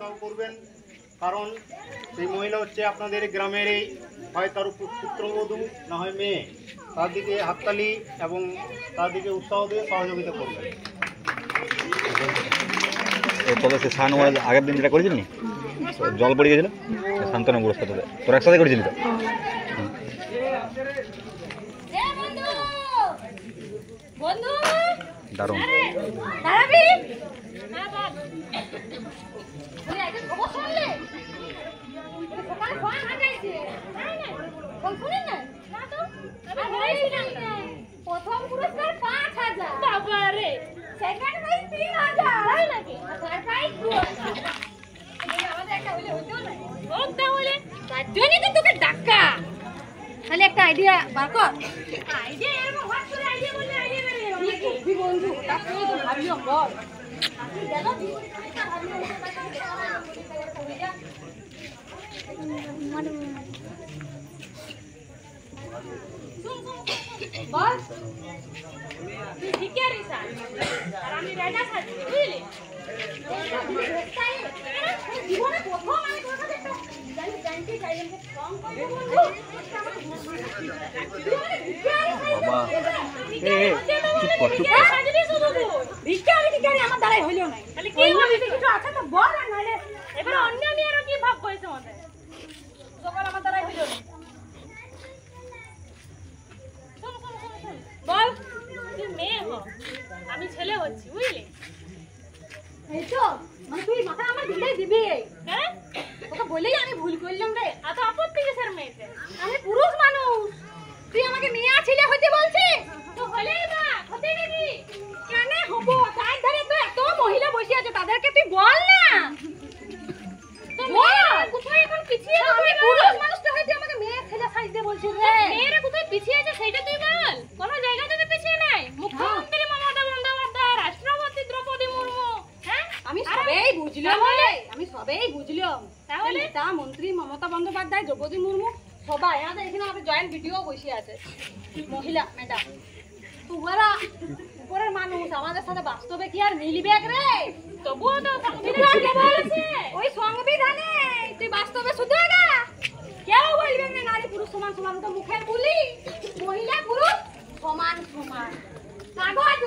উৎসাহ করবেন, কারণ সেই মহিলা হচ্ছে আপনাদের গ্রামেরই, হয় তার পুত্রবধূ না হয় মেয়ে। তার দিকে হাততালি এবং তার দিকে উৎসাহ দিয়ে সহযোগিতা করবেন। তবে সে শাহনওয়াজ আগের দিন যেটা করেছিলি জল পড়ে গেছিল শান্তনু গুলোর সাথে তোর একসাথে করেছিলি তো? দারুণ। প্রথম পুরস্কার ৫,০০০, বাবারে সেকেন্ড প্রাইজ ৩,০০০, তাই নাকি? Third prize ২,০০০। আমাদের একটা হলে হতো না, হোক তাহলে। তার জন্যই তো তোকে ডাকা। তাহলে একটা আইডিয়া বার কর। আইডিয়া এরকম হট করে আইডিয়া বললে আইডিয়া বের হবে নাকি? কি বন্ধু, তাকে তো ভাবিও বল। আপনি জানো এটা ভাবিও বল। তুই ঠিকই রে স্যার, আর আমি রাজা সাজি, বুঝলি? জীবনে প্রথম আমি তোর কাছে একটা জানতে চাইলাম যে কম করবো বন্ধু। বাবা আমার দ্বারাই হইলো না। তাহলে কি হবে? কিছু আছে তো বল, আর নাহলে এবার অন্য আমি আরো কি ভাব কইছে মতে সকাল আমার দ্বারাই হইলো না। বল, তুই মেয়ে হ, আমি ছেলে হচ্ছি, বুঝলি? এই তো মানে তুই মাথা আমার দিলেই দিবি। হ্যাঁ, তোকে বলেই আমি ভুল করলাম রে। এত আপত্তি কিসের মেয়েতে? আমি পুরুষ মানুষ, তুই আমাকে মেয়ে আর ছেলে হতে বলছিস? তো হলেই না, হতে নাকি? কেন হব? তাই ধরে তো এত মহিলা বসে আছে, তাদেরকে তুই বল না। তো মেয়েরা কোথায় এখন পিছিয়ে আছে? আমি পুরুষ মানুষটা হইতে আমাকে মেয়ে ছেলে সাজতে বলছিস রে? মেয়েরা কোথায় পিছিয়ে আছে সেটা তুই বল। কোন জায়গাতে তো পিছিয়ে নাই। মুখ্যমন্ত্রী মমতা বন্দ্যোপাধ্যায়, রাষ্ট্রপতি দ্রৌপদী মুর্মু, হ্যাঁ আমি সবেই বুঝলাম রে, আমি সবেই বুঝলাম। তাহলে নেতা মন্ত্রী মমতা বন্দ্যোপাধ্যায়, দ্রৌপদী মুর্মু সবাই আমাদের এখানে আমাদের জয়েন্ট ভিডিও বসে আছে মহিলা ম্যাডাম। তোরা উপরের মানুষ, আমাদের সাথে বাস্তবে কি আর মিলবে রে? তবুও তো সংবিধানে বলেছে, ওই সংবিধানে তুই বাস্তবে শুধরে না। কেউ বলবে না নারী পুরুষ সমান সমান, তো মুখের বলি মহিলা পুরুষ সমান সমান। কাগজ